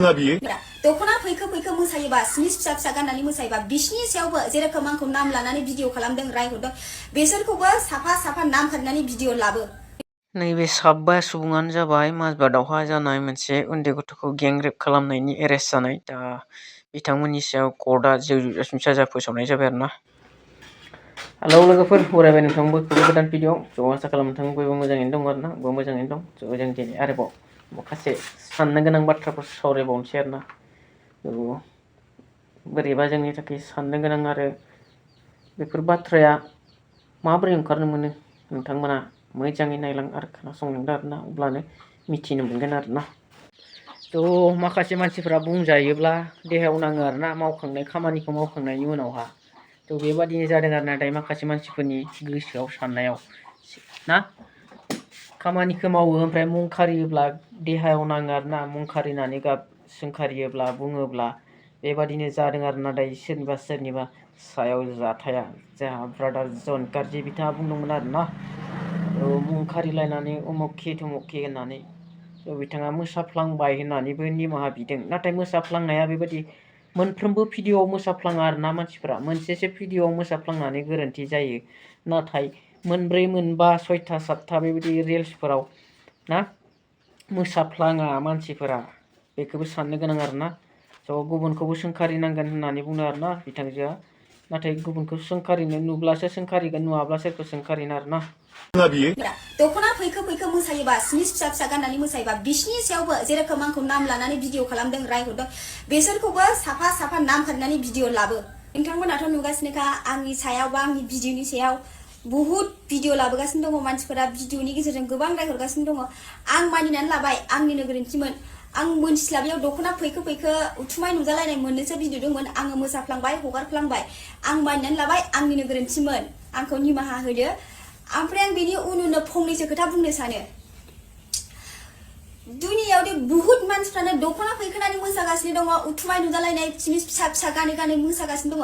दखना फैखो फैखो मोसायोबा स्निस फिसा फिसा गाननानै मोसायोबा बिसिनि सायावबो जेरोखोम आंखौ नाम लानानै भिडिअ खालामदों रायहरदों बेसोरखौबो साफा साफा नाम खारिनानै भिडिअ लाबो। नैबे साबा सुबुङानो जाबाय माजबादावहा जानाय मोनसे उन्दै गथ'खौ गें रेप खालामनायनि एरेस्ट जानाय। दा बिथांमोननि सायाव कर्टआ जwbjasim साजा फोसावनाय जाबाय आरोना। हेलौ लोगोफोर, बरायबाय नोंथांबो गोदान भिडिअ। आसा खालामो नोंथां बयबो मोजाङैनो दं आरोना, आंबो मोजाङैनो दं। जों दिनै आरोबाव माखासे साननो गोनां बाथ्राफोर सावरायबावनोसै आरोना। बोरैबा जोंनि थाखाय साननो गोनां आरो बेफोर बाथ्राया माबोरै ओंखारनो मोनो नोंथांमोना मोजाङै नायलां आरो खोनासंलांदो आरोना, अब्लानो मिथिनो मोनगोन आरोना। माखासे मानसिफ्रा बुंजायोब्ला देहायाव नाङो आरोना मावखांनाय खामानिखौ मावखांनायनि उनावहा। बेबादिनो जादों आरो नाथाय माखासे मानसिफोरनि गोसोआव साननायाव ना खामानिखौ मावो ओमफ्राय मुं खारियोब्ला देहायाव नाङो आरोना, मुं खारिनानै सोंखारियोब्ला बुङोब्ला बेबादिनो जादों आरो नाथाय सोरनिबा सायाव जाथाया। जोंहा ब्रादार जवंkhw बिथाङा बुंदोंमोन आरोना, मुं खारिलायनानै उमुखि थुमुखि होननानै बिथाङा मोसाफ्लांबाय होननानैबो निमाहा बिदों। नाथाय मोसाफ्लांनाया बेबायदि मोनफ्रोमबो भिडिअ'आव मोसाफ्लाङा आरोना मानसिफ्रा। मोनसेसो भिडिअ'आव मोसाफ्लांनानै गोरोन्थि जायो, नाथाय मोनब्रै मोनबा सयथा सातथा बेबायदि रिल्सफोराव ना मोसाफ्लाङा मानसिफोरा। बेखौबो साननो गोनां आरोना। गुबुनखौबो सोंखारिनांगोन होननानै बुङो आरोना बिथांजोआ। नाथाय गुबुनखौ सोंखारिनो नुब्लासो सोंखारिगोन, नुवाब्ला सोरखौ सोंखारिनो आरोना। दखना फैखो फैखो मोसायोबा स्निस फिसा फिसा गाननानै मोसायोबा बिसिनि सायावबो जेरोखोम आंखौ नाम लानानै भिडिअ खालामदों रायहरदों बेसोरखौबो साफा साफा नाम खारिनानै भिडिअ लाबो। नोंथांमोनाथ' नुगासिनोखा आंनि सायाव बा आंनि भिडिअनि सायाव बुहुत भिडिअ लाबोगासिनो दङ मानसिफोरा, भिडिअनि गेजेरजों गोबां रायहरगासिनो दङ। आं मानिनानै लाबाय आंनिनो गोरोन्थिमोन। आं मोनथिस्लाबियाव दखना फैखो फैखो उथुमाय नुजालायनाय मोननैसो भिडिअ दंमोन, आङो मोसाफ्लांबाय हगारफ्लांबाय। आं मानिनानै लाबाय आंनिनो गोरोन्थिमोन, आंखौ निमाहा होदो। ओमफ्राय आं बेनि उन फंनैसो खोथा बुंनो सानो। दुनियाव दे बुहुत मानसिफ्रानो दखना फैखोनानै मोसागासिनो दङ, उथुमाय नुजालायनाय जिनिस फिसा फिसा गानै गानै मोसागासिनो दङ।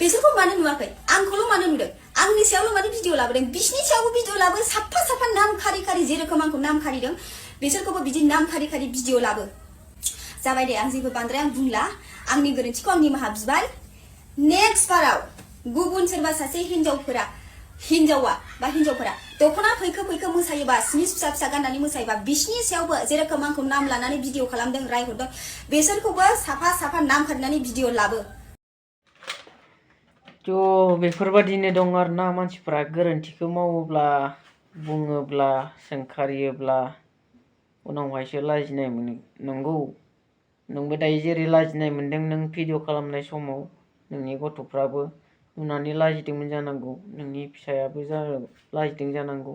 बेसोरखौ मानो नुवाखै? आंखौल' मानो नुदों? आंनि सायावल' मानो भिडिअ लाबोदों? बिसिनि सायावबो भिडिअ लाबो, साफा साफा नाम खारि खारि जेरोखोम आंखौ नाम खारिदों बिसोरखौबो बिदि नाम खारि खारि भिडिअ लाबो। जाबाय दे, आं जेबो बांद्राय आं बुंला, आंनि गोरोन्थिखौ आं निमाहा बिबाय। नेक्स्ट बाराव गुबुन सोरबा सासे हिनजावफोरा दखना फैखो फैखो मोसायोबा स्निस फिसा फिसा गाननानै मोसायोबा बिसिनि सायावबो जेरोखोम आंखौ नाम लानानै भिडिअ खालामदों रायहरदों बेसोरखौबो साफा साफा नाम खारिनानै भिडिअ लाबो। बेफोरबादिनो दं आरोना मानसिफ्रा गोरोन्थिखौ मावोब्ला बुङोब्ला सोंखारियोब्ला उनावहायसो लाजिनाय मोनो। नंगौ, नोंबो दायो जेरै लाजिनाय मोनदों नों भिडिअ खालामनाय समाव नोंनि गथ'फ्राबो नुनानै लाजिदोंमोन जानांगौ, नोंनि फिसायाबो लाजिदों जानांगौ,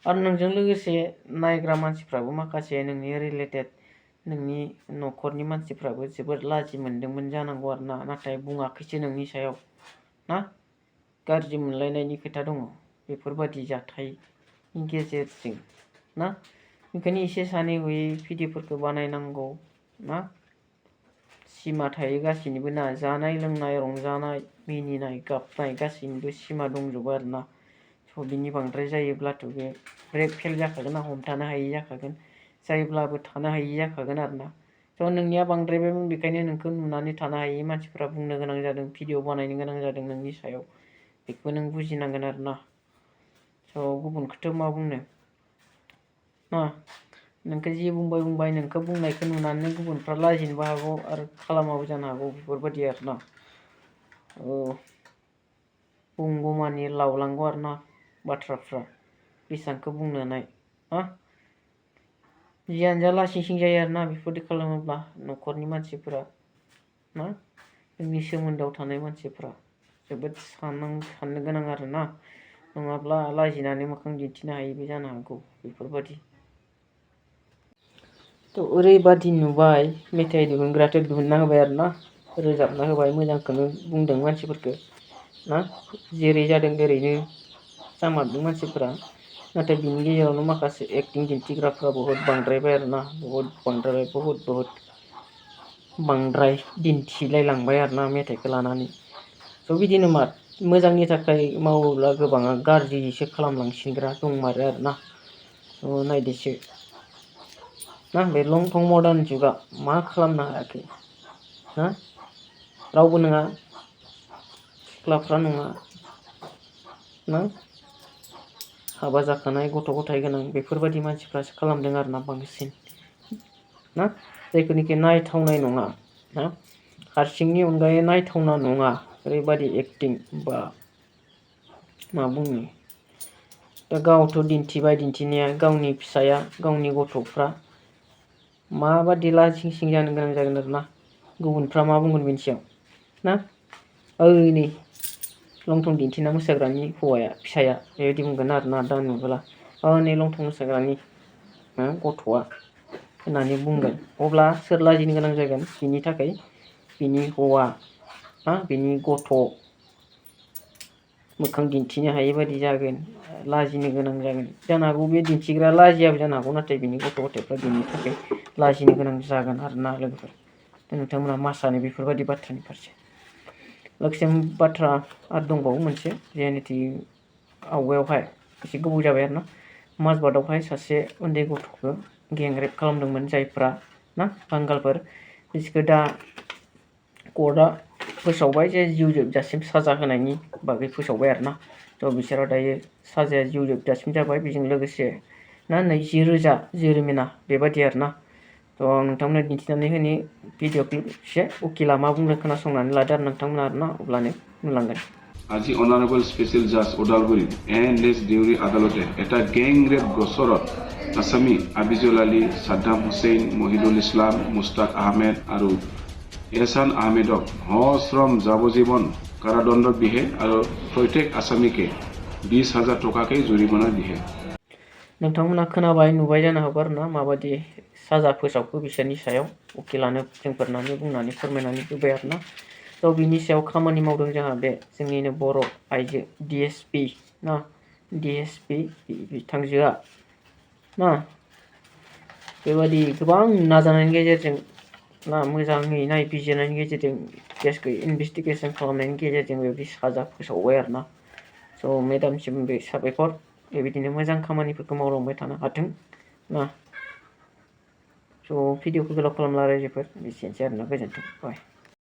आरो नोंजों लोगोसे नायग्रा मानसिफ्राबो माखासे नोंनि रिलेटेड नोंनि न'खरनि मानसिफ्राबो जोबोद लाजि मोनदोंमोन जानांगौ आरोना। नाथाय बुङाखैसो नोंनि सायाव ना, गाज्रि मोनलायनायनि खोथा दङ बेफोरबादि जाथायनि गेजेरजों ना। ओंखायनो एसे सानै हयै भिडिअफोरखौ बानायनांगौ ना। सिमा थायो गासैनिबो ना, जानाय लोंनाय रंजानाय मिनिनाय गाबनाय गासैनिबो सिमा दंजोबो आरोना। बिनि बांद्राय जायोब्लाथ' बे ब्रेक फेल जाखागोन, हमथानो हायि जाखागोन, जायोब्लाबो थानो हायि जाखागोन आरोना। नोंनिया बांद्रायबायमोन, बेखायनो नोंखौ नुनानै थानो हायि मानसिफ्रा बुंनो गोनां जादों, भिडिअ बानायनो गोनां जादों नोंनि सायाव। बेखौ नों बुजिनांगोन आरोना। गुबुनखौथ' मा बुंनो ना, नोंखौ जि बुंबाय नोंखौ बुंनायखौ नुनानै गुबुनफ्रा लाजिनोबो हागौ आरो खालामाबो जानो हागौ, बेफोरबायदि आरोना। बुंगौमानि लावलांगौ आरोना बाथ्राफ्रा, बेसेबांखौ बुंनो नाय ना। जियानो जा लासिं सिं जायो आरोना बेफोरबायदि खालामोब्ला। न'खरनि मानसिफोरा ना, नोंनि सोमोन्दोआव थानाय मानसिफ्रा जोबोद साननो गोनां आरोना, नङाब्ला लाजिनानै मोखां दिन्थिनो हायैबो जानो हागौ बेफोरबायदि। ओरैबादि नुबाय, मेथाइ दिहुनग्रायाथ' दिहुनना होबाय आरोना, रोजाबना होबाय, मोजांखौनो बुंदों मानसिफोरखौ ना, जेरै जादों ओरैनो जामारदों मानसिफोरा। नाथाय बिनि गेजेरावनो माखासे एक्टिं दिन्थिग्राफ्रा बहुद बांद्रायबाय आरोना, बहुद बांद्राय दिन्थिलायलांबाय आरोना मेथाइखौ लानानै। बिदिनो मोजांनि थाखाय मावोब्ला गोबाङा गाज्रिसो खालामलांसिनग्रा दंमारो आरोना। नायदोसो ना बे लंथं मडार्न जुगा मा खालामनो हायाखै ना रावबो नङा सिख्लाफ्रा नङा ना हाबा जाखानाय गथ' गथाय गोनां बेफोरबायदि मानसिफ्रासो खालामदों आरोना बांसिन ना जायफोरनिखि नायथावनाय नङा ना हारसिंनि अनगायै नायथावना नङा ओरैबायदि एक्टिं बा मा बुंनो दा गावथ' दिन्थिबाय दिन्थिनाया गावनि फिसाया गावनि गथ'फ्रा माबादि लासिं सिं जानो गोनां जागोन आरोना गुबुनफ्रा मा बुंगोन बेनि सायाव ना ओइ नै लंथं दिन्थिना मोसाग्रानि हौवाया फिसाया बेबायदि बुंगोन आरोना दा नुबोला नै लंथं मोसाग्रानि गथ'आ होननानै बुंगोन अब्ला सोर लाजिनो गोनां जागोन बिनि थाखाय बिनि हौवा बिनि गथ' मोखां दिन्थिनो हायै बायदि जागोन लाजिनो गोनां जागोन जानो हागौ बे दिन्थिग्रा लाजियाबो जानो हागौ नाथाय बिनि गथ' गथायफ्रा बिनि थाखाय लाजिनो गोनां जागोन आरोना लोगोफोर दा नोंथांमोना मा सानो बेफोरबायदि बाथ्रानि फारसे लोगोसे बाथ्रा आरो दंबावो मोनसे जेनाखि आवगायावहाय एसे गोबाव जाबाय आरोना माजबादावहाय सासे उन्दै गथ'खौ गेंरेप खालामदोंमोन जायफ्रा ना बांगालफोर बिसोरखौ दा कर्टआ फोसावबाय जे जिउ जोबजासिम साजा होनायनि बागै फोसावबाय आरोना थ' बिसोरो दायो साजाया जिउ जोबजासिम जाबाय बेजों लोगोसे ना 20,000 जुरिमाना बेबायदि आरोना थ' नोंथांमोना दिन्थिनानै होनि भिडिअ क्लिप एसे उकिला मा बुंदों खोनासंनानै लादो आरो नोंथांमोना आरोना अब्लानो नुलांगोन আজি অনারেবল স্পেশাল জাজ ওদালগুৰি এন.এছ. দেউৰী আদালতে এটা গেং ৰেপ গোচৰত আছামী আবিজুল আলী সাদ্দাম হুছেইন মহিদুল ইছলাম মুস্তাক আহমেদ আৰু এহছান আহমেদক সশ্ৰম যাৱজ্জীৱন কাৰাদণ্ড দিহে আৰু প্ৰত্যেক আছামীকে 20,000 টকাকৈ জৰিমনা দিহে नोंथांमोना खोनाबाय नुबाय जानो हागौ आरोना माबादि साजा फोसावखो बिसोरनि सायाव उकिलानो जोंफोरनानै बुंनानै फोरमायनानै होबाय आरोना थ' बिनि सायाव खामानि मावदों जोंहा बे जोंनिनो बर' आइजो डिएसपि ना डिएसपि बिथांजोआ ना बेबायदि गोबां नाजानायनि गेजेरजों ना मोजाङै नायबिजिरनायनि गेजेरजों केसखौ इनभेस्टिगेसन खालामनायनि गेजेरजों बेबायदि साजा फोसावबाय आरोना स' मेडामसिम बे साबायखर बेबायदिनो मोजां खामानिफोरखौ मावलांबाय थानो हाथों ना स' भिडिअखौ गोलाव खालामला रायजोफोर एसेनोसै आरोना गोजोन्थों बाय